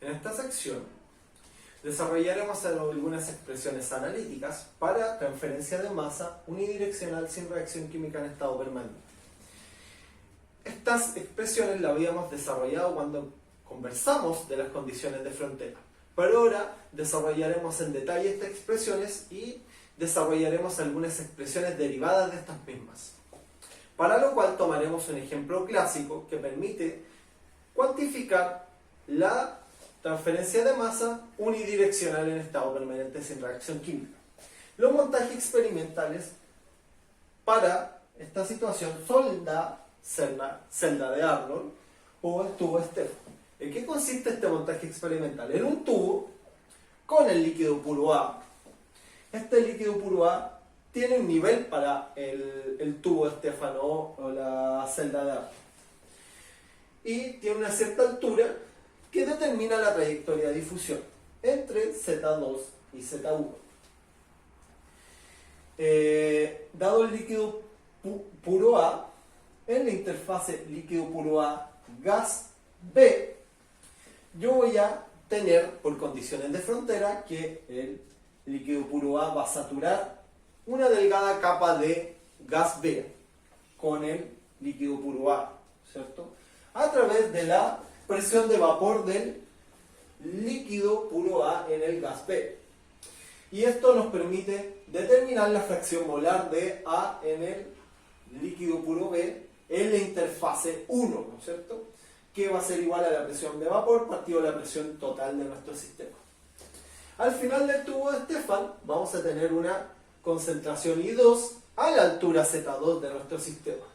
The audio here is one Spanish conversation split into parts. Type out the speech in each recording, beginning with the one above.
En esta sección desarrollaremos algunas expresiones analíticas para transferencia de masa unidireccional sin reacción química en estado permanente. Estas expresiones las habíamos desarrollado cuando conversamos de las condiciones de frontera, pero ahora desarrollaremos en detalle estas expresiones y desarrollaremos algunas expresiones derivadas de estas mismas. Para lo cual tomaremos un ejemplo clásico que permite cuantificar la transferencia de masa unidireccional en estado permanente sin reacción química. Los montajes experimentales para esta situación son la celda de Arnold o el tubo Stefan. ¿En qué consiste este montaje experimental? En un tubo con el líquido puro A. Este líquido puro A tiene un nivel para el tubo Stefano o la celda de Arnold. Y tiene una cierta altura que determina la trayectoria de difusión entre Z2 y Z1. Dado el líquido puro A, en la interfase líquido puro A gas B, yo voy a tener por condiciones de frontera que el líquido puro A va a saturar una delgada capa de gas B con el líquido puro A, ¿cierto? A través de la presión de vapor del líquido puro A en el gas B. Y esto nos permite determinar la fracción molar de A en el líquido puro B en la interfase 1, ¿no es cierto? Que va a ser igual a la presión de vapor partido la presión total de nuestro sistema. Al final del tubo de Stefan vamos a tener una concentración I2 a la altura Z2 de nuestro sistema.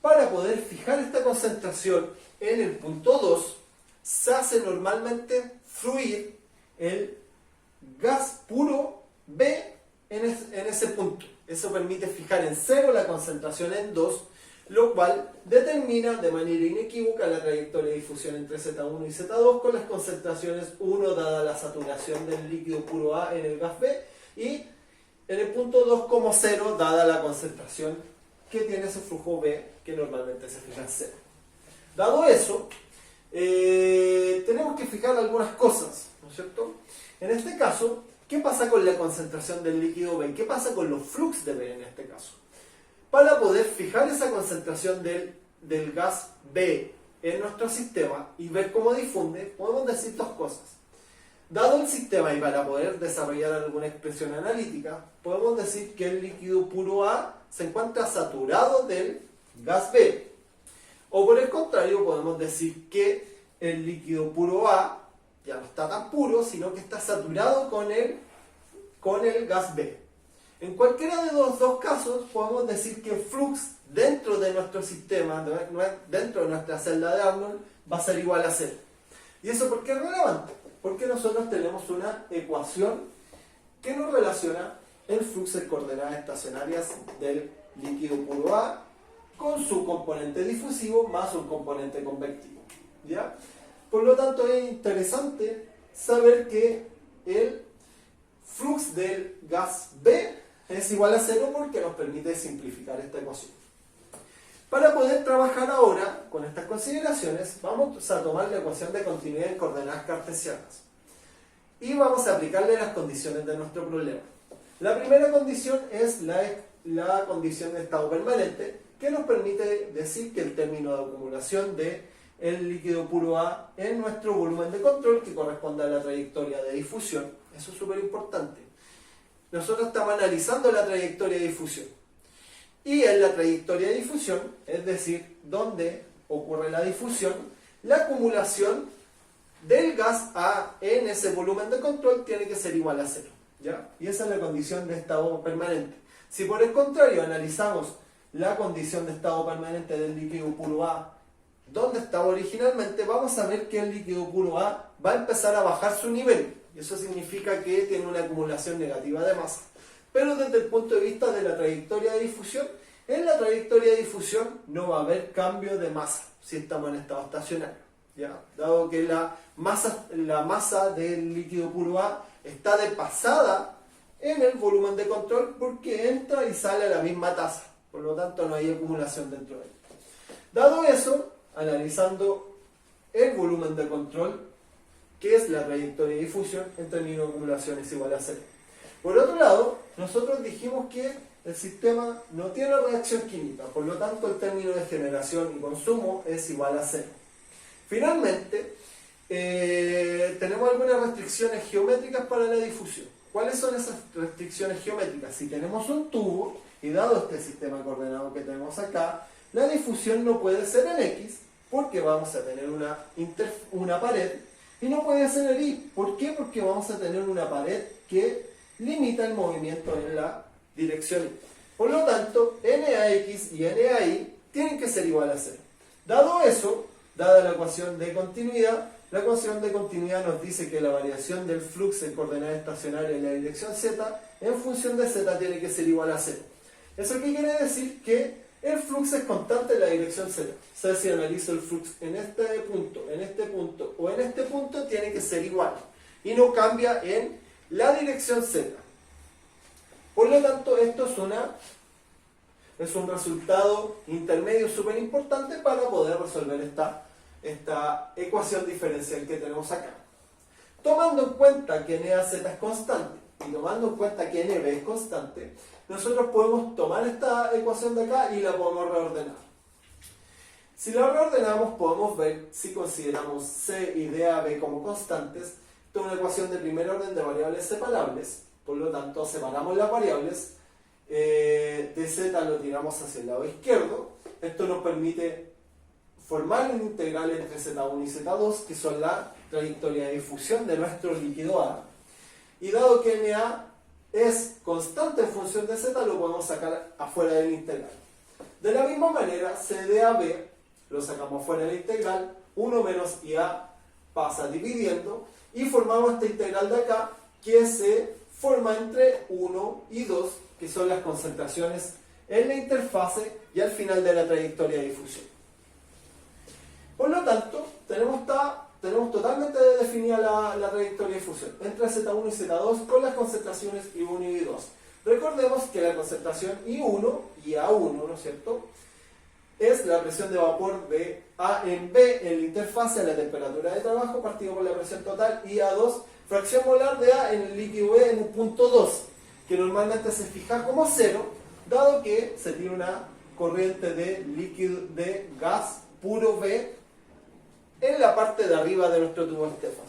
Para poder fijar esta concentración en el punto 2, se hace normalmente fluir el gas puro B en ese punto. Eso permite fijar en 0 la concentración en 2, lo cual determina de manera inequívoca la trayectoria de difusión entre Z1 y Z2 con las concentraciones 1 dada la saturación del líquido puro A en el gas B y en el punto 2 como 0 dada la concentración que tiene ese flujo B que normalmente se fija en 0. Dado eso, tenemos que fijar algunas cosas, ¿no es cierto? En este caso, ¿qué pasa con la concentración del líquido B? ¿Qué pasa con los flux de B en este caso? Para poder fijar esa concentración del gas B en nuestro sistema y ver cómo difunde, podemos decir dos cosas. Dado el sistema y para poder desarrollar alguna expresión analítica, podemos decir que el líquido puro A se encuentra saturado del gas B. O por el contrario, podemos decir que el líquido puro A ya no está tan puro, sino que está saturado con el gas B. En cualquiera de los dos casos, podemos decir que el flux dentro de nuestro sistema, dentro de nuestra celda de Arnold, va a ser igual a 0. ¿Y eso por qué es relevante? Porque nosotros tenemos una ecuación que nos relaciona el flujo de coordenadas estacionarias del líquido puro A con su componente difusivo más un componente convectivo, ¿ya? Por lo tanto, es interesante saber que el flux del gas B es igual a 0 porque nos permite simplificar esta ecuación. Para poder trabajar ahora con estas consideraciones, vamos a tomar la ecuación de continuidad en coordenadas cartesianas y vamos a aplicarle las condiciones de nuestro problema. La primera condición es la condición de estado permanente, que nos permite decir que el término de acumulación del líquido puro A en nuestro volumen de control, que corresponde a la trayectoria de difusión, eso es súper importante. Nosotros estamos analizando la trayectoria de difusión. Y en la trayectoria de difusión, es decir, donde ocurre la difusión, la acumulación del gas A en ese volumen de control tiene que ser igual a 0, ¿ya? Y esa es la condición de estado permanente. Si por el contrario analizamos la condición de estado permanente del líquido puro A, donde estaba originalmente, vamos a ver que el líquido puro A va a empezar a bajar su nivel. Y eso significa que tiene una acumulación negativa de masa. Pero desde el punto de vista de la trayectoria de difusión, en la trayectoria de difusión no va a haber cambio de masa si estamos en estado estacionario, ¿ya? Dado que la masa del líquido puro A está desfasada en el volumen de control porque entra y sale a la misma tasa. Por lo tanto, no hay acumulación dentro de él. Dado eso, analizando el volumen de control, que es la trayectoria de difusión en términos de acumulación es igual a cero. Por otro lado, nosotros dijimos que el sistema no tiene reacción química, por lo tanto el término de generación y consumo es igual a cero. Finalmente, tenemos algunas restricciones geométricas para la difusión. ¿Cuáles son esas restricciones geométricas? Si tenemos un tubo, y dado este sistema coordenado que tenemos acá, la difusión no puede ser en X, porque vamos a tener una pared, y no puede ser en Y. ¿Por qué? Porque vamos a tener una pared que limita el movimiento en la dirección Y. Por lo tanto, NAX y NAY tienen que ser igual a 0. Dado eso, dada la ecuación de continuidad, la ecuación de continuidad nos dice que la variación del flujo en coordenadas estacionarias en la dirección Z en función de Z tiene que ser igual a 0. ¿Eso qué quiere decir? Que el flujo es constante en la dirección Z. O sea, si analizo el flujo en este punto o en este punto, tiene que ser igual. Y no cambia en la dirección Z. Por lo tanto, esto es un resultado intermedio súper importante para poder resolver esta ecuación diferencial que tenemos acá. Tomando en cuenta que NAZ es constante y tomando en cuenta que NB es constante, nosotros podemos tomar esta ecuación de acá y la podemos reordenar. Si la reordenamos, podemos ver si consideramos C y DAB como constantes. Esta es una ecuación de primer orden de variables separables, por lo tanto separamos las variables, dz lo tiramos hacia el lado izquierdo. Esto nos permite formar un integral entre Z1 y Z2, que son la trayectoria de difusión de nuestro líquido A. Y dado que NA es constante en función de Z, lo podemos sacar afuera del integral. De la misma manera, CDAB lo sacamos fuera del integral, 1 menos IA pasa dividiendo, y formamos esta integral de acá, que se forma entre 1 y 2, que son las concentraciones en la interfase y al final de la trayectoria de difusión. Por lo tanto, tenemos totalmente definida la trayectoria de difusión entre Z1 y Z2 con las concentraciones I1 y I2. Recordemos que la concentración I1 y A1, ¿no es cierto?, es la presión de vapor de A en B en la interfase a la temperatura de trabajo partido por la presión total, y A2, fracción molar de A en el líquido B en un punto 2, que normalmente se fija como 0, dado que se tiene una corriente de gas puro B en la parte de arriba de nuestro tubo Stefan.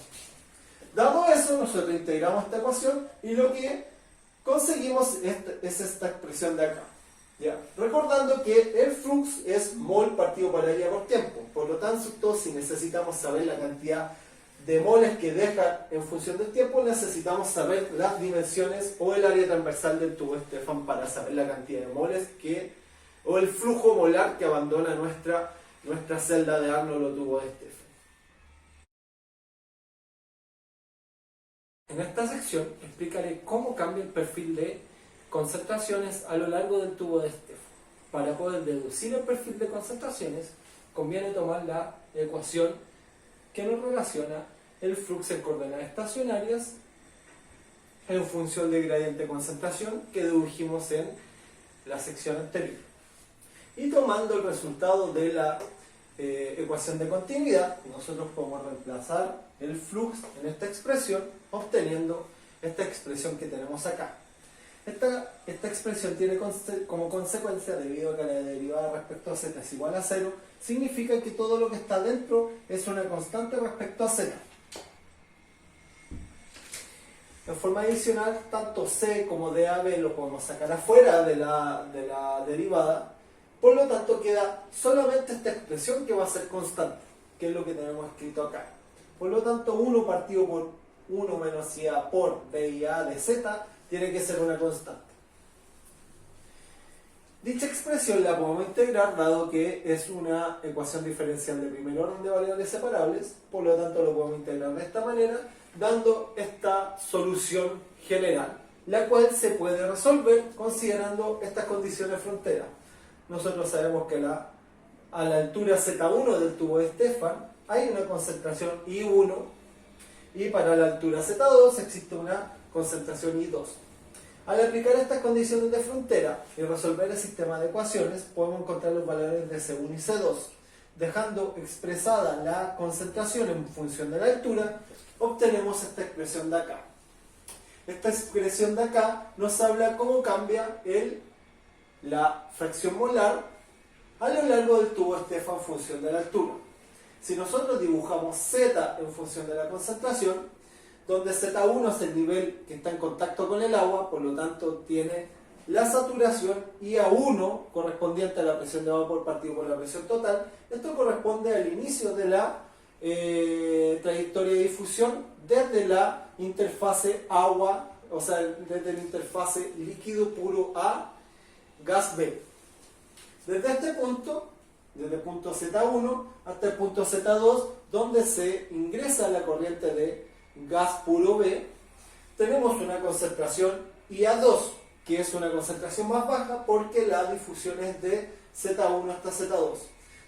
Dado eso, nosotros integramos esta ecuación y lo que conseguimos es esta expresión de acá. ¿Ya? Recordando que el flux es mol partido por área por tiempo. Por lo tanto, si necesitamos saber la cantidad de moles que deja en función del tiempo, necesitamos saber las dimensiones o el área transversal del tubo Stefan para saber la cantidad de moles o el flujo molar que abandona nuestra celda de Arnold o tubo de Stefan. En esta sección explicaré cómo cambia el perfil de concentraciones a lo largo del tubo de Stefan. Para poder deducir el perfil de concentraciones, conviene tomar la ecuación que nos relaciona el flujo en coordenadas estacionarias en función del gradiente de concentración que dedujimos en la sección anterior. Y tomando el resultado de la ecuación de continuidad, nosotros podemos reemplazar el flux en esta expresión, obteniendo esta expresión que tenemos acá. Esta expresión tiene como consecuencia, debido a que la derivada respecto a z es igual a 0, significa que todo lo que está dentro es una constante respecto a z. En forma adicional, tanto c como dAb lo podemos sacar afuera de la derivada. Por lo tanto, queda solamente esta expresión que va a ser constante, que es lo que tenemos escrito acá. Por lo tanto, 1 partido por 1 menos IA por B y A de Z tiene que ser una constante. Dicha expresión la podemos integrar dado que es una ecuación diferencial de primer orden de variables separables, por lo tanto lo podemos integrar de esta manera, dando esta solución general, la cual se puede resolver considerando estas condiciones frontera. Nosotros sabemos que a la altura Z1 del tubo de Stefan hay una concentración I1 y para la altura Z2 existe una concentración I2. Al aplicar estas condiciones de frontera y resolver el sistema de ecuaciones, podemos encontrar los valores de C1 y C2. dejando expresada la concentración en función de la altura, obtenemos esta expresión de acá. Esta expresión de acá nos habla cómo cambia la fracción molar a lo largo del tubo Stefan en función de la altura. Si nosotros dibujamos Z en función de la concentración, donde Z1 es el nivel que está en contacto con el agua, por lo tanto tiene la saturación, y A1 correspondiente a la presión de vapor partido por la presión total, esto corresponde al inicio de la trayectoria de difusión desde la interfase agua, o sea, desde la interfase líquido puro A, gas B. Desde este punto, desde el punto Z1 hasta el punto Z2, donde se ingresa la corriente de gas puro B, tenemos una concentración IA2, que es una concentración más baja porque la difusión es de Z1 hasta Z2.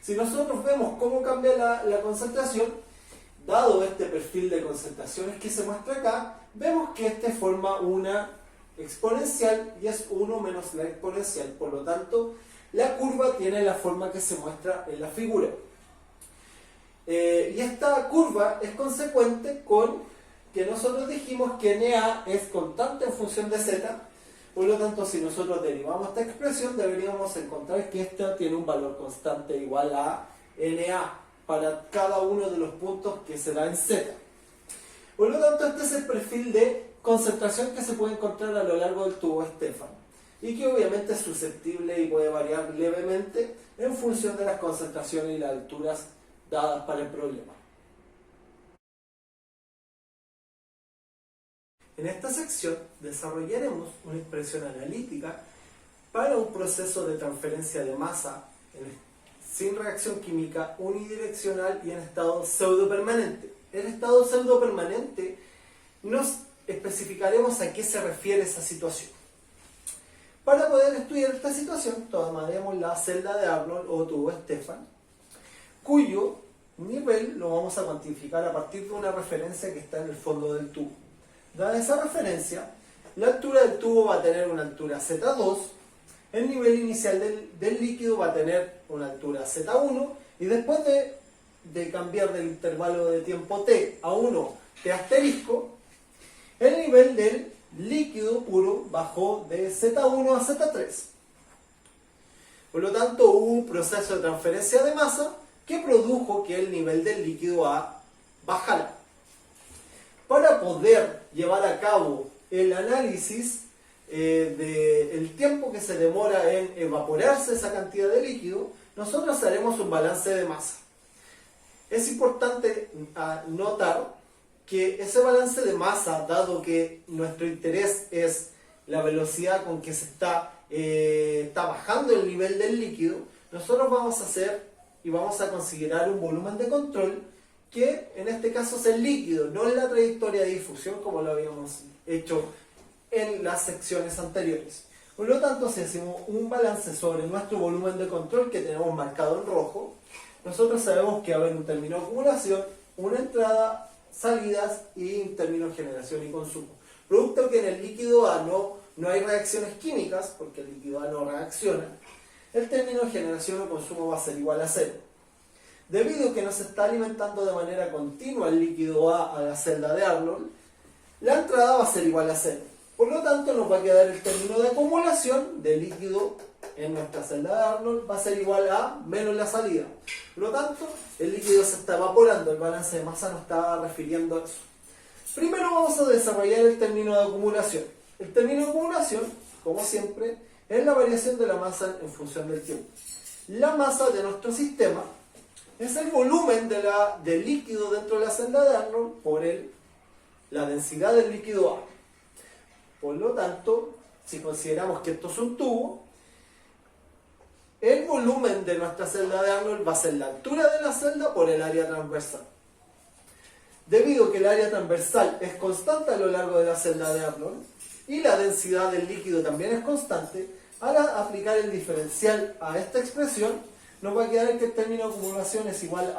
Si nosotros vemos cómo cambia la concentración, dado este perfil de concentraciones que se muestra acá, vemos que este forma una exponencial y es 1 menos la exponencial. Por lo tanto, la curva tiene la forma que se muestra en la figura. Y esta curva es consecuente con que nosotros dijimos que NA es constante en función de Z. Por lo tanto, si nosotros derivamos esta expresión, deberíamos encontrar que esta tiene un valor constante igual a NA para cada uno de los puntos que se da en Z. Por lo tanto, este es el perfil de concentración que se puede encontrar a lo largo del tubo Stefan, y que obviamente es susceptible y puede variar levemente en función de las concentraciones y las alturas dadas para el problema. En esta sección desarrollaremos una expresión analítica para un proceso de transferencia de masa sin reacción química unidireccional y en estado pseudopermanente. En estado pseudopermanente nos especificaremos a qué se refiere esa situación. Para poder estudiar esta situación, tomaremos la celda de Arnold o tubo Stefan, cuyo nivel lo vamos a cuantificar a partir de una referencia que está en el fondo del tubo. Dada esa referencia, la altura del tubo va a tener una altura Z2, el nivel inicial del líquido va a tener una altura Z1, y después de cambiar del intervalo de tiempo T a 1 T asterisco, el nivel del líquido puro bajó de Z1 a Z3. Por lo tanto, hubo un proceso de transferencia de masa que produjo que el nivel del líquido A bajara. Para poder llevar a cabo el análisis del tiempo que se demora en evaporarse esa cantidad de líquido, nosotros haremos un balance de masa. Es importante notar que ese balance de masa, dado que nuestro interés es la velocidad con que se está bajando el nivel del líquido, nosotros vamos a hacer y vamos a considerar un volumen de control que en este caso es el líquido, no es la trayectoria de difusión como lo habíamos hecho en las secciones anteriores. Por lo tanto, si hacemos un balance sobre nuestro volumen de control que tenemos marcado en rojo, nosotros sabemos que va a haber un término de acumulación, una entrada, salidas y un término de generación y consumo. Producto que en el líquido A no hay reacciones químicas, porque el líquido A no reacciona, el término de generación o consumo va a ser igual a 0. Debido a que nos está alimentando de manera continua el líquido A la celda de Arnold, la entrada va a ser igual a 0. Por lo tanto, nos va a quedar el término de acumulación de líquido en nuestra celda de Arnold va a ser igual a menos la salida. Por lo tanto, el líquido se está evaporando, el balance de masa nos está refiriendo a eso. Primero vamos a desarrollar el término de acumulación. El término de acumulación, como siempre, es la variación de la masa en función del tiempo. La masa de nuestro sistema es el volumen del líquido dentro de la celda de Arnold por la densidad del líquido A. Por lo tanto, si consideramos que esto es un tubo, el volumen de nuestra celda de Arnold va a ser la altura de la celda por el área transversal. Debido a que el área transversal es constante a lo largo de la celda de Arnold y la densidad del líquido también es constante, al aplicar el diferencial a esta expresión, nos va a quedar que el término de acumulación es igual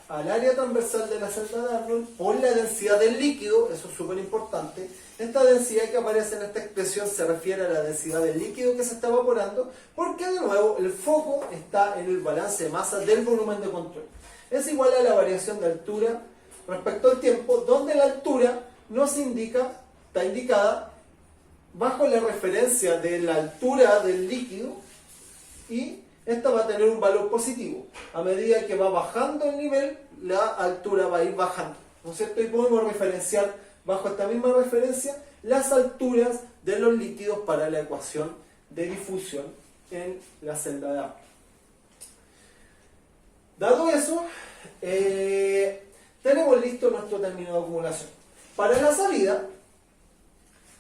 al área transversal de la celda de Arnold por la densidad del líquido, eso es súper importante. Esta densidad que aparece en esta expresión se refiere a la densidad del líquido que se está evaporando, porque de nuevo el foco está en el balance de masa del volumen de control. Es igual a la variación de altura respecto al tiempo, donde la altura nos indica, está indicada bajo la referencia de la altura del líquido, y esta va a tener un valor positivo. A medida que va bajando el nivel, la altura va a ir bajando, ¿no es cierto? Y podemos referenciar bajo esta misma referencia las alturas de los líquidos para la ecuación de difusión en la celda de agua. Dado eso, tenemos listo nuestro término de acumulación. Para la salida,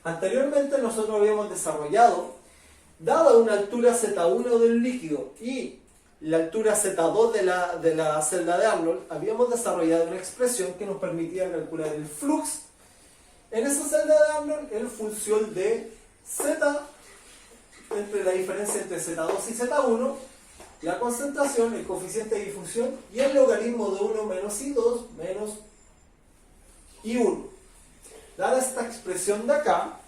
anteriormente nosotros habíamos desarrollado, dada una altura Z1 del líquido y la altura Z2 de la celda de Arnold, habíamos desarrollado una expresión que nos permitía calcular el flux en esa celda de Arnold en función de Z, entre la diferencia entre Z2 y Z1, la concentración, el coeficiente de difusión y el logaritmo de 1 menos I2 menos I1. Dada esta expresión de acá,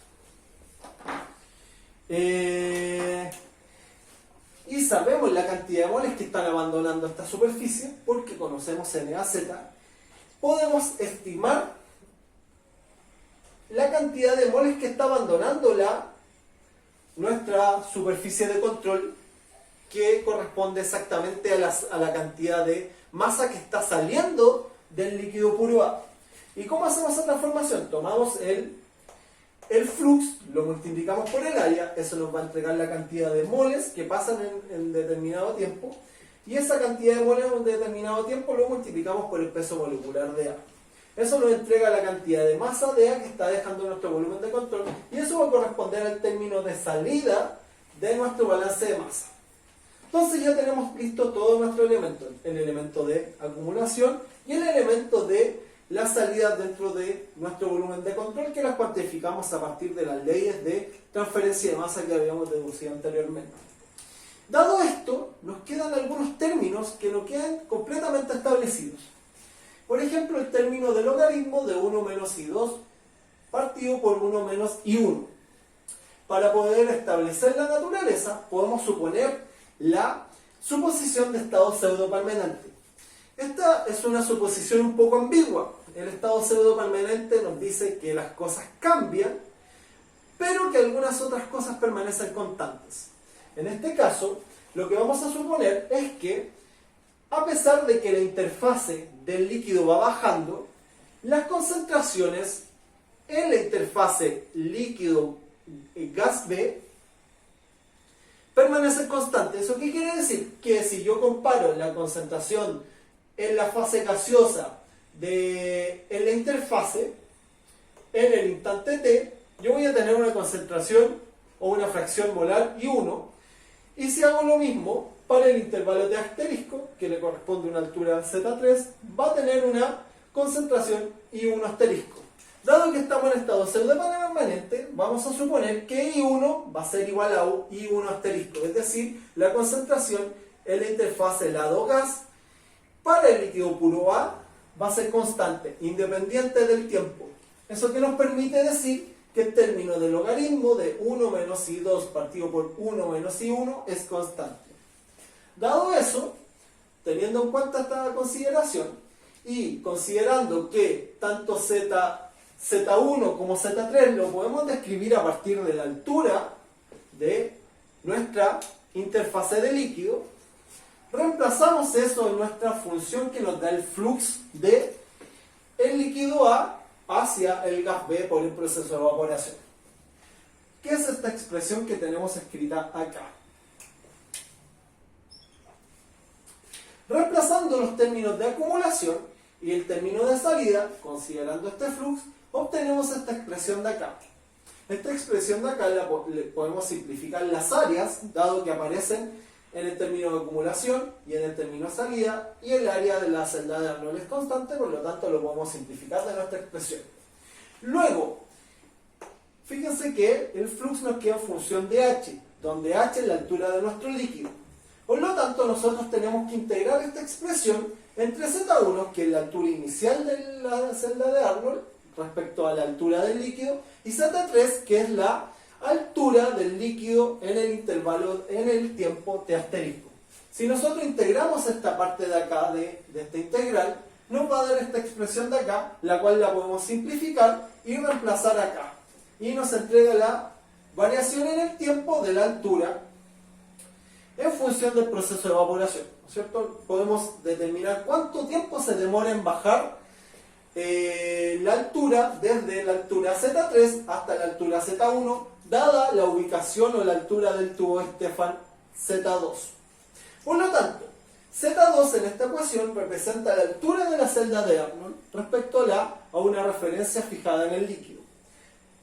y sabemos la cantidad de moles que están abandonando esta superficie, porque conocemos NaZ, podemos estimar la cantidad de moles que está abandonando nuestra superficie de control, que corresponde exactamente a la cantidad de masa que está saliendo del líquido puro A. ¿Y cómo hacemos esa transformación? Tomamos el flux, lo multiplicamos por el área, eso nos va a entregar la cantidad de moles que pasan en determinado tiempo, y esa cantidad de moles en determinado tiempo lo multiplicamos por el peso molecular de A. Eso nos entrega la cantidad de masa de A que está dejando nuestro volumen de control, y eso va a corresponder al término de salida de nuestro balance de masa. Entonces ya tenemos listo todo nuestro elemento, el elemento de acumulación y el elemento de la salida dentro de nuestro volumen de control, que las cuantificamos a partir de las leyes de transferencia de masa que habíamos deducido anteriormente. Dado esto, nos quedan algunos términos que no quedan completamente establecidos. Por ejemplo, el término de logaritmo de 1 menos I2 partido por 1 menos I1. Para poder establecer la naturaleza, podemos suponer la suposición de estado pseudopermanente. Esta es una suposición un poco ambigua. El estado pseudopermanente nos dice que las cosas cambian, pero que algunas otras cosas permanecen constantes. En este caso, lo que vamos a suponer es que, a pesar de que la interfase del líquido va bajando, las concentraciones en la interfase líquido-gas B permanecen constantes. ¿Eso qué quiere decir? Que si yo comparo la concentración en la fase gaseosa en la interfase, en el instante t, yo voy a tener una concentración o una fracción molar I1, y si hago lo mismo para el intervalo de asterisco, que le corresponde a una altura Z3, va a tener una concentración I1 asterisco. Dado que estamos en estado pseudopermanente, vamos a suponer que I1 va a ser igual a I1 asterisco, es decir, la concentración en la interfase lado-gas para el líquido puro A va a ser constante, independiente del tiempo. Eso que nos permite decir que el término de logaritmo de 1 menos I2 partido por 1 menos I1 es constante. Dado eso, teniendo en cuenta esta consideración y considerando que tanto Z1 como Z3 lo podemos describir a partir de la altura de nuestra interfase de líquido, reemplazamos eso en nuestra función que nos da el flux de el líquido A hacia el gas B por el proceso de evaporación. ¿Qué es esta expresión que tenemos escrita acá? Reemplazando los términos de acumulación y el término de salida, considerando este flux, obtenemos esta expresión de acá. Esta expresión de acá le podemos simplificar las áreas, dado que aparecen en el término de acumulación y en el término de salida, y el área de la celda de Arnold es constante, por lo tanto lo podemos simplificar de nuestra expresión. Luego, fíjense que el flux nos queda en función de h, donde h es la altura de nuestro líquido. Por lo tanto, nosotros tenemos que integrar esta expresión entre Z1, que es la altura inicial de la celda de Arnold, respecto a la altura del líquido, y Z3, que es la altura del líquido en el intervalo, en el tiempo t asterisco. Si nosotros integramos esta parte de acá, de esta integral, nos va a dar esta expresión de acá, la cual la podemos simplificar y reemplazar acá. Y nos entrega la variación en el tiempo de la altura en función del proceso de evaporación, ¿no es cierto? Podemos determinar cuánto tiempo se demora en bajar la altura desde la altura Z3 hasta la altura Z1, dada la ubicación o la altura del tubo Stefan Z2. Por lo tanto, Z2 en esta ecuación representa la altura de la celda de Arnold respecto a una referencia fijada en el líquido.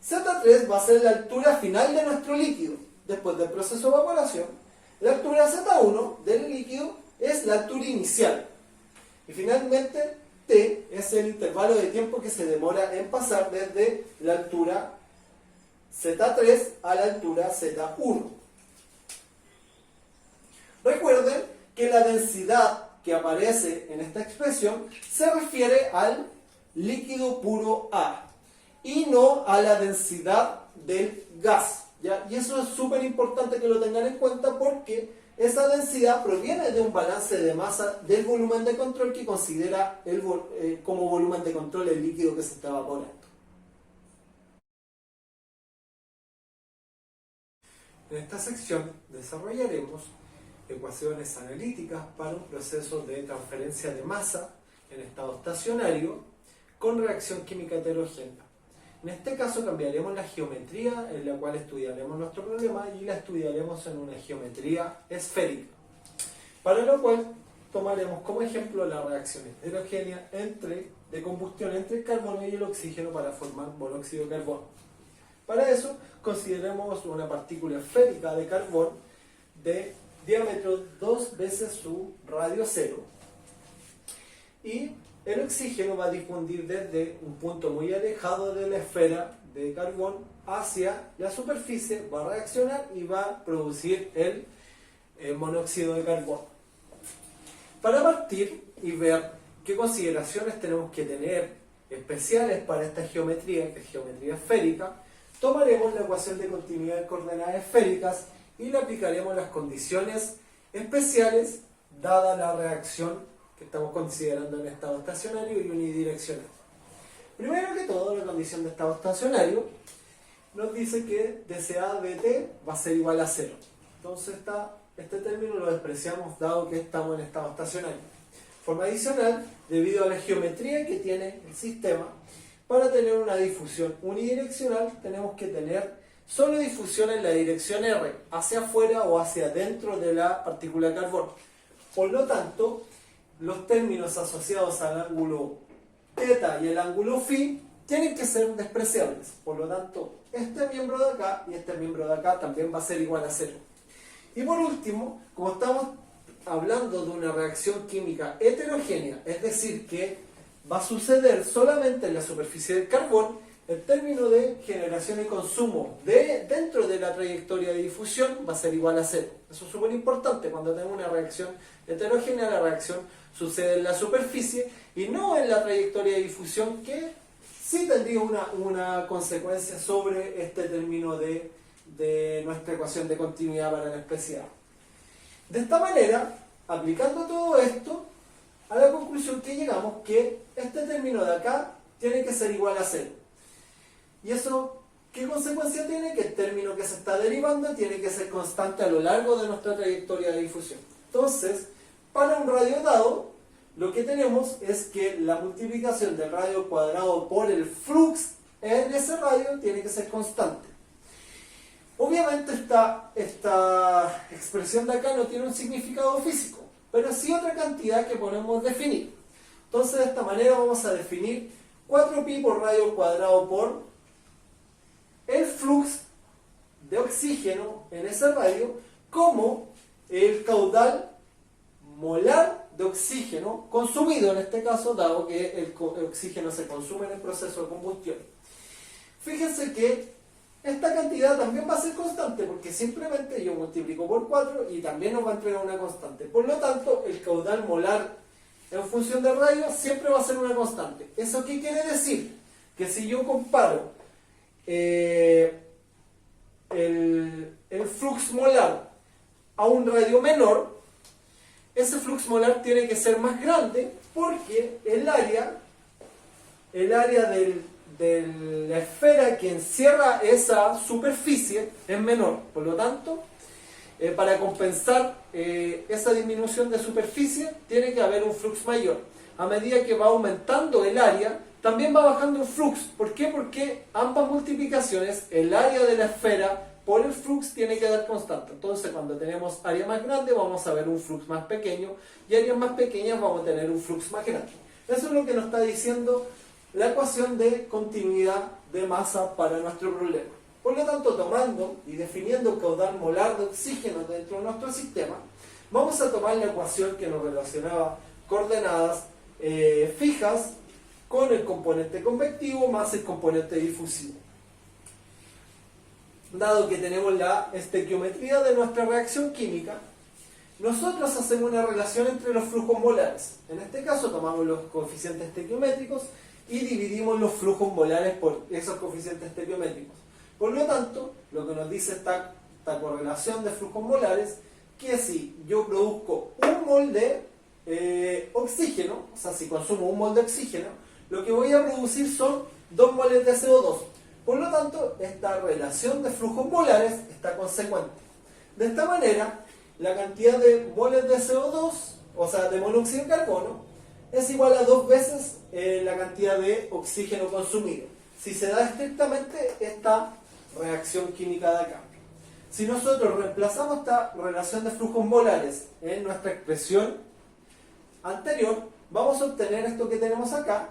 Z3 va a ser la altura final de nuestro líquido después del proceso de evaporación. La altura Z1 del líquido es la altura inicial. Y finalmente, T es el intervalo de tiempo que se demora en pasar desde la altura Z3 a la altura Z1. Recuerden que la densidad que aparece en esta expresión se refiere al líquido puro A y no a la densidad del gas, ¿ya? Y eso es súper importante que lo tengan en cuenta porque esa densidad proviene de un balance de masa del volumen de control que considera como volumen de control el líquido que se está evaporando. En esta sección desarrollaremos ecuaciones analíticas para un proceso de transferencia de masa en estado estacionario con reacción química heterogénea. En este caso cambiaremos la geometría en la cual estudiaremos nuestro problema y la estudiaremos en una geometría esférica, para lo cual tomaremos como ejemplo la reacción heterogénea de combustión entre el carbono y el oxígeno para formar monóxido de carbono. Para eso consideremos una partícula esférica de carbón de diámetro 2 veces su radio 0 y el oxígeno va a difundir desde un punto muy alejado de la esfera de carbón hacia la superficie, va a reaccionar y va a producir el monóxido de carbono. Para partir y ver qué consideraciones tenemos que tener especiales para esta geometría, que es geometría esférica, tomaremos la ecuación de continuidad de coordenadas esféricas y le aplicaremos las condiciones especiales dada la reacción que estamos considerando en estado estacionario y unidireccional. Primero que todo, la condición de estado estacionario nos dice que dCA dt va a ser igual a 0. Entonces este término lo despreciamos dado que estamos en estado estacionario. De forma adicional, debido a la geometría que tiene el sistema, para tener una difusión unidireccional tenemos que tener solo difusión en la dirección R, hacia afuera o hacia adentro de la partícula de carbono. Por lo tanto, los términos asociados al ángulo θ y el ángulo φ tienen que ser despreciables. Por lo tanto, este miembro de acá y este miembro de acá también va a ser igual a 0. Y por último, como estamos hablando de una reacción química heterogénea, es decir, que va a suceder solamente en la superficie del carbón, el término de generación y consumo dentro de la trayectoria de difusión va a ser igual a 0. Eso es súper importante. Cuando tenemos una reacción heterogénea, la reacción sucede en la superficie y no en la trayectoria de difusión, que sí tendría una consecuencia sobre este término de nuestra ecuación de continuidad para la especie A. De esta manera, aplicando todo esto, a la conclusión que llegamos que este término de acá tiene que ser igual a 0. ¿Y eso qué consecuencia tiene? Que el término que se está derivando tiene que ser constante a lo largo de nuestra trayectoria de difusión. Entonces, para un radio dado, lo que tenemos es que la multiplicación del radio cuadrado por el flux en ese radio tiene que ser constante. Obviamente esta expresión de acá no tiene un significado físico, pero sí otra cantidad que podemos definir. Entonces, de esta manera vamos a definir 4pi por radio cuadrado por el flux de oxígeno en ese radio como el caudal molar de oxígeno consumido en este caso, dado que el oxígeno se consume en el proceso de combustión. Fíjense que esta cantidad también va a ser constante porque simplemente yo multiplico por 4 y también nos va a entregar una constante. Por lo tanto, el caudal molar en función del radio siempre va a ser una constante. ¿Eso qué quiere decir? Que si yo comparo el flux molar a un radio menor, ese flux molar tiene que ser más grande porque el área de la esfera que encierra esa superficie es menor. Por lo tanto, para compensar esa disminución de superficie, tiene que haber un flux mayor. A medida que va aumentando el área, también va bajando el flux. ¿Por qué? Porque ambas multiplicaciones, el área de la esfera por el flux, tiene que dar constante. Entonces, cuando tenemos área más grande, vamos a ver un flux más pequeño, y áreas más pequeñas vamos a tener un flux más grande. Eso es lo que nos está diciendo la ecuación de continuidad de masa para nuestro problema. Por lo tanto, tomando y definiendo el caudal molar de oxígeno dentro de nuestro sistema, vamos a tomar la ecuación que nos relacionaba coordenadas fijas con el componente convectivo más el componente difusivo. Dado que tenemos la estequiometría de nuestra reacción química, nosotros hacemos una relación entre los flujos molares. En este caso tomamos los coeficientes estequiométricos y dividimos los flujos molares por esos coeficientes estequiométricos. Por lo tanto, lo que nos dice esta correlación de flujos molares, que si yo produzco un mol de oxígeno, o sea, si consumo un mol de oxígeno, lo que voy a producir son 2 moles de CO2. Por lo tanto, esta relación de flujos molares está consecuente. De esta manera, la cantidad de moles de CO2, o sea, de monóxido de carbono, es igual a 2 veces la cantidad de oxígeno consumido. Si se da estrictamente esta reacción química de acá. Si nosotros reemplazamos esta relación de flujos molares en nuestra expresión anterior, vamos a obtener esto que tenemos acá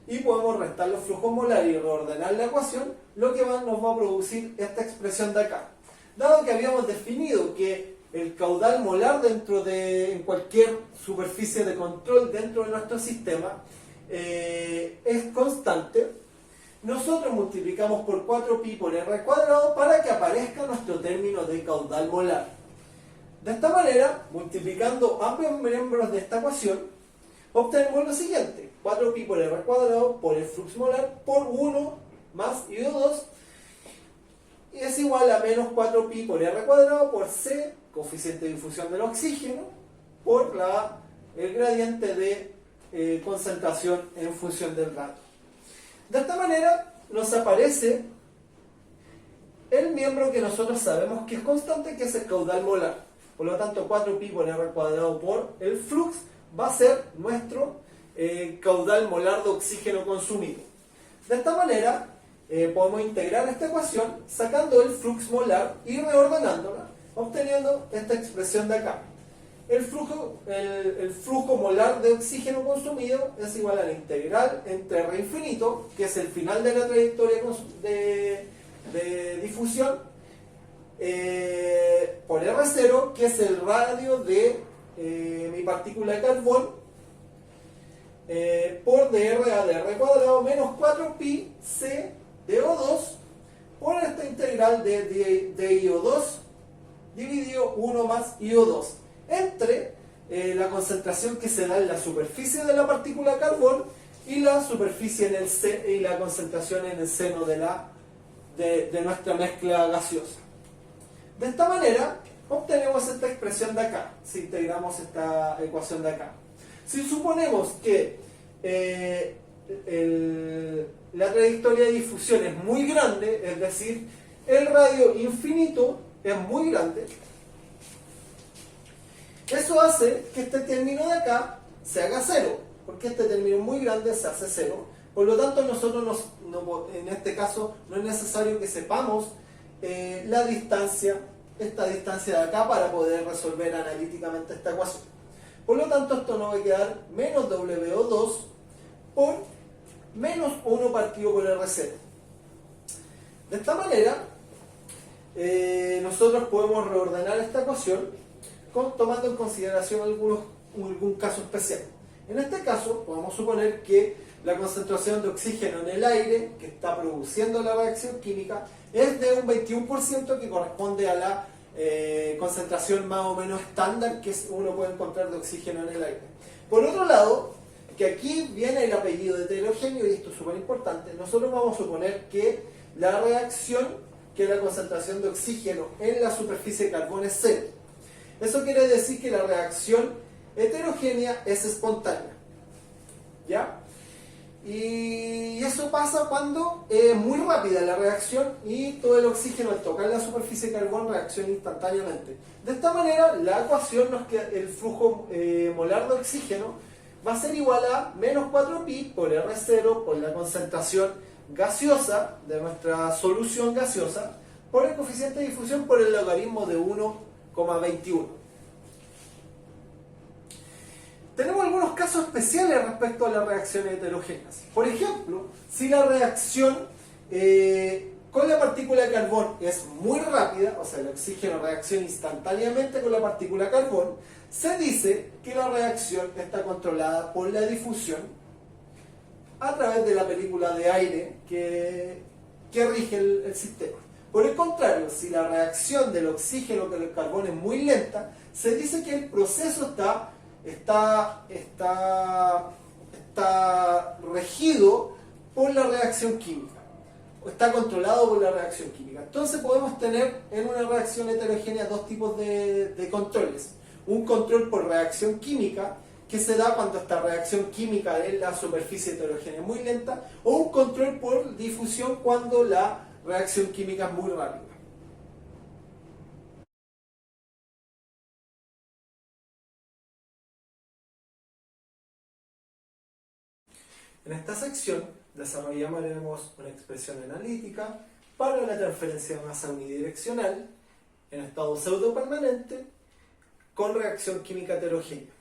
y podemos restar los flujos molares y reordenar la ecuación, lo que nos va a producir esta expresión de acá. Dado que habíamos definido que el caudal molar en cualquier superficie de control dentro de nuestro sistema es constante, nosotros multiplicamos por 4pi por r cuadrado para que aparezca nuestro término de caudal molar. De esta manera, multiplicando ambos miembros de esta ecuación, obtenemos lo siguiente: 4pi por r cuadrado por el flux molar por 1 más I2 es igual a menos 4pi por r cuadrado por c, coeficiente de difusión del oxígeno, por el gradiente de concentración en función del radio. De esta manera nos aparece el miembro que nosotros sabemos que es constante, que es el caudal molar. Por lo tanto, 4pi por r cuadrado por el flux va a ser nuestro caudal molar de oxígeno consumido. De esta manera podemos integrar esta ecuación sacando el flux molar y reordenándola, obteniendo esta expresión de acá. El flujo molar de oxígeno consumido es igual a la integral entre R infinito, que es el final de la trayectoria de difusión, por R0, que es el radio de mi partícula de carbón, por dr a dr cuadrado menos 4pi c de O2 por esta integral de IO2 dividido 1 más IO2 entre la concentración que se da en la superficie de la partícula de carbón y la superficie y la concentración en el seno de nuestra mezcla gaseosa. De esta manera obtenemos esta expresión de acá, si integramos esta ecuación de acá. Si suponemos que la trayectoria de difusión es muy grande, es decir, el radio infinito es muy grande, eso hace que este término de acá se haga cero, porque este término muy grande se hace cero. Por lo tanto, nosotros en este caso no es necesario que sepamos esta distancia de acá para poder resolver analíticamente esta ecuación. Por lo tanto, esto nos va a quedar menos WO2 por menos 1 partido por R0. De esta manera, nosotros podemos reordenar esta ecuación tomando en consideración algún caso especial. En este caso, podemos suponer que la concentración de oxígeno en el aire que está produciendo la reacción química es de un 21%, que corresponde a la concentración más o menos estándar que uno puede encontrar de oxígeno en el aire. Por otro lado, que aquí viene el apellido de heterogéneo, y esto es súper importante, nosotros vamos a suponer que la reacción, que la concentración de oxígeno en la superficie de carbón es cero. Eso quiere decir que la reacción heterogénea es espontánea. ¿Ya? Y eso pasa cuando es muy rápida la reacción y todo el oxígeno al tocar la superficie de carbón reacciona instantáneamente. De esta manera, la ecuación nos queda, el flujo molar de oxígeno va a ser igual a menos 4pi por R0 por la concentración gaseosa de nuestra solución gaseosa por el coeficiente de difusión por el logaritmo de 1,21. Tenemos algunos casos especiales respecto a las reacciones heterogéneas. Por ejemplo, si la reacción con la partícula de carbón es muy rápida, o sea, el oxígeno reacciona instantáneamente con la partícula de carbón, se dice que la reacción está controlada por la difusión a través de la película de aire que rige el sistema. Por el contrario, si la reacción del oxígeno con el carbón es muy lenta, se dice que el proceso está regido por la reacción química, o está controlado por la reacción química. Entonces podemos tener en una reacción heterogénea dos tipos de controles. Un control por reacción química, que se da cuando esta reacción química en la superficie heterogénea es muy lenta, o un control por difusión cuando la reacción química es muy rápida. En esta sección desarrollaremos una expresión analítica para la transferencia de masa unidireccional en estado pseudopermanente con reacción química heterogénea.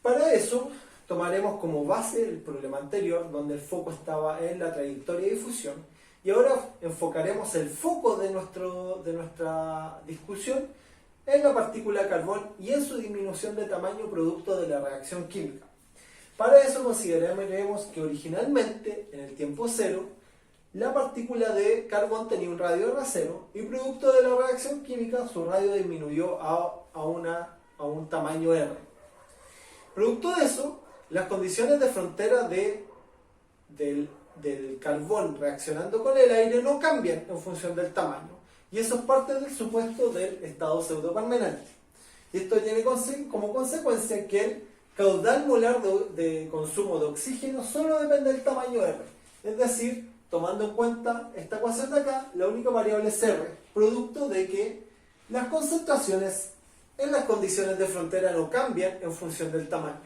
Para eso tomaremos como base el problema anterior, donde el foco estaba en la trayectoria de difusión, y ahora enfocaremos el foco de nuestra discusión en la partícula de carbón y en su disminución de tamaño producto de la reacción química. Para eso consideraremos que originalmente, en el tiempo cero, la partícula de carbón tenía un radio R0 y producto de la reacción química su radio disminuyó a un tamaño R. Producto de eso, las condiciones de frontera del carbón reaccionando con el aire no cambian en función del tamaño. Y eso es parte del supuesto del estado pseudopermanente. Y esto tiene como consecuencia que el caudal molar de consumo de oxígeno solo depende del tamaño R. Es decir, tomando en cuenta esta ecuación de acá, la única variable es R, producto de que las concentraciones en las condiciones de frontera no cambian en función del tamaño.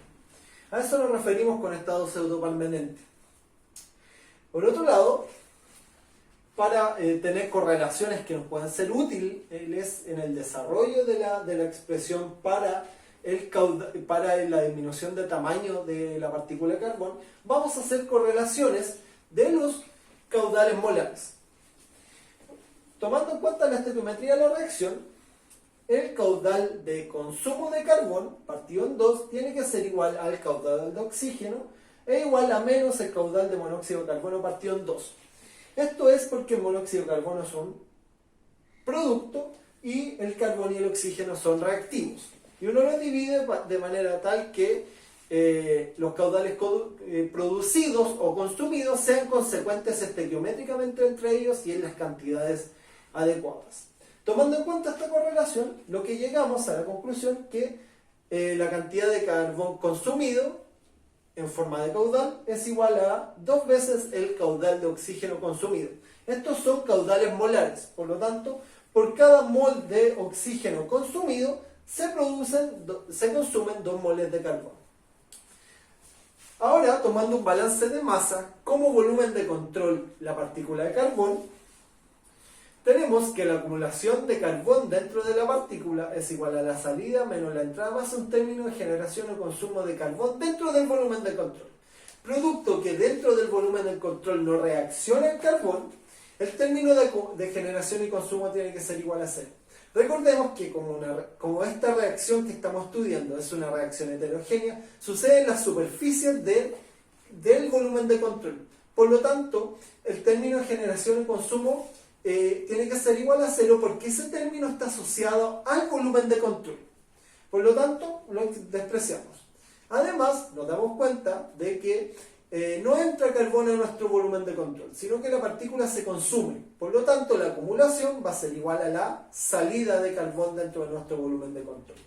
A eso nos referimos con estado pseudopermanente. Por otro lado, para tener correlaciones que nos puedan ser útiles en el desarrollo de la expresión para la disminución de tamaño de la partícula de carbón, vamos a hacer correlaciones de los caudales molares. Tomando en cuenta la estequiometría de la reacción, el caudal de consumo de carbón, partido en 2, tiene que ser igual al caudal de oxígeno e igual a menos el caudal de monóxido de carbono partido en 2. Esto es porque el monóxido de carbono es un producto y el carbón y el oxígeno son reactivos. Y uno los divide de manera tal que los caudales producidos o consumidos sean consecuentes estequiométricamente entre ellos y en las cantidades adecuadas. Tomando en cuenta esta correlación, lo que llegamos a la conclusión que la cantidad de carbón consumido en forma de caudal es igual a 2 veces el caudal de oxígeno consumido. Estos son caudales molares, por lo tanto, por cada mol de oxígeno consumido se consumen 2 moles de carbón. Ahora, tomando un balance de masa como volumen de control la partícula de carbón, tenemos que la acumulación de carbón dentro de la partícula es igual a la salida menos la entrada más un término de generación o consumo de carbón dentro del volumen de control. Producto que dentro del volumen del control no reacciona el carbón, el término de generación y consumo tiene que ser igual a 0. Recordemos que como esta reacción que estamos estudiando es una reacción heterogénea, sucede en las superficies del volumen de control. Por lo tanto, el término de generación y consumo tiene que ser igual a cero porque ese término está asociado al volumen de control. Por lo tanto, lo despreciamos. Además, nos damos cuenta de que no entra carbono en nuestro volumen de control, sino que la partícula se consume. Por lo tanto, la acumulación va a ser igual a la salida de carbón dentro de nuestro volumen de control.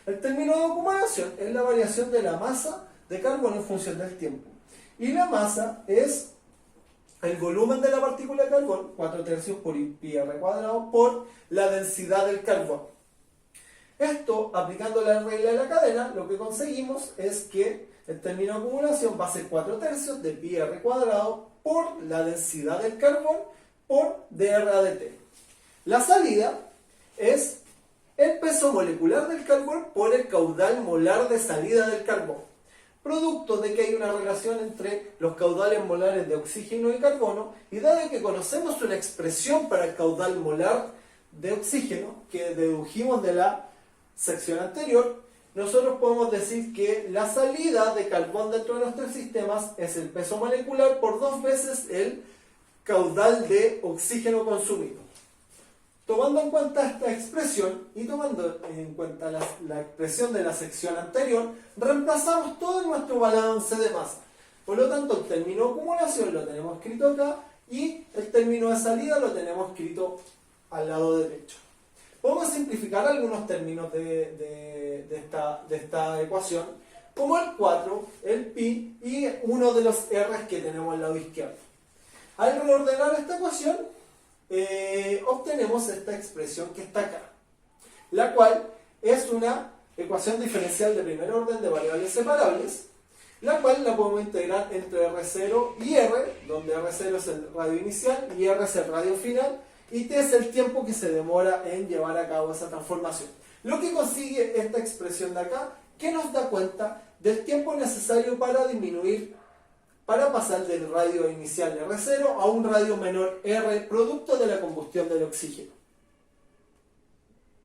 El término de acumulación es la variación de la masa de carbono en función del tiempo. Y la masa es el volumen de la partícula de carbón, 4/3 por pi r cuadrado, por la densidad del carbón. Esto, aplicando la regla de la cadena, lo que conseguimos es que el término de acumulación va a ser 4/3 de pi r cuadrado por la densidad del carbón por dr de t. La salida es el peso molecular del carbón por el caudal molar de salida del carbón. Producto de que hay una relación entre los caudales molares de oxígeno y carbono, y dado que conocemos una expresión para el caudal molar de oxígeno que dedujimos de la sección anterior, nosotros podemos decir que la salida de carbón dentro de nuestros sistemas es el peso molecular por 2 veces el caudal de oxígeno consumido. Tomando en cuenta esta expresión y tomando en cuenta la expresión de la sección anterior, reemplazamos todo nuestro balance de masa. Por lo tanto, el término de acumulación lo tenemos escrito acá y el término de salida lo tenemos escrito al lado derecho. Podemos simplificar algunos términos de esta ecuación, como el 4, el pi y uno de los r's que tenemos al lado izquierdo. Al reordenar esta ecuación, obtenemos esta expresión que está acá, la cual es una ecuación diferencial de primer orden de variables separables, la cual la podemos integrar entre R0 y R, donde R0 es el radio inicial y R es el radio final, y T es el tiempo que se demora en llevar a cabo esa transformación. Lo que consigue esta expresión de acá, que nos da cuenta del tiempo necesario para pasar del radio inicial R0 a un radio menor R, producto de la combustión del oxígeno.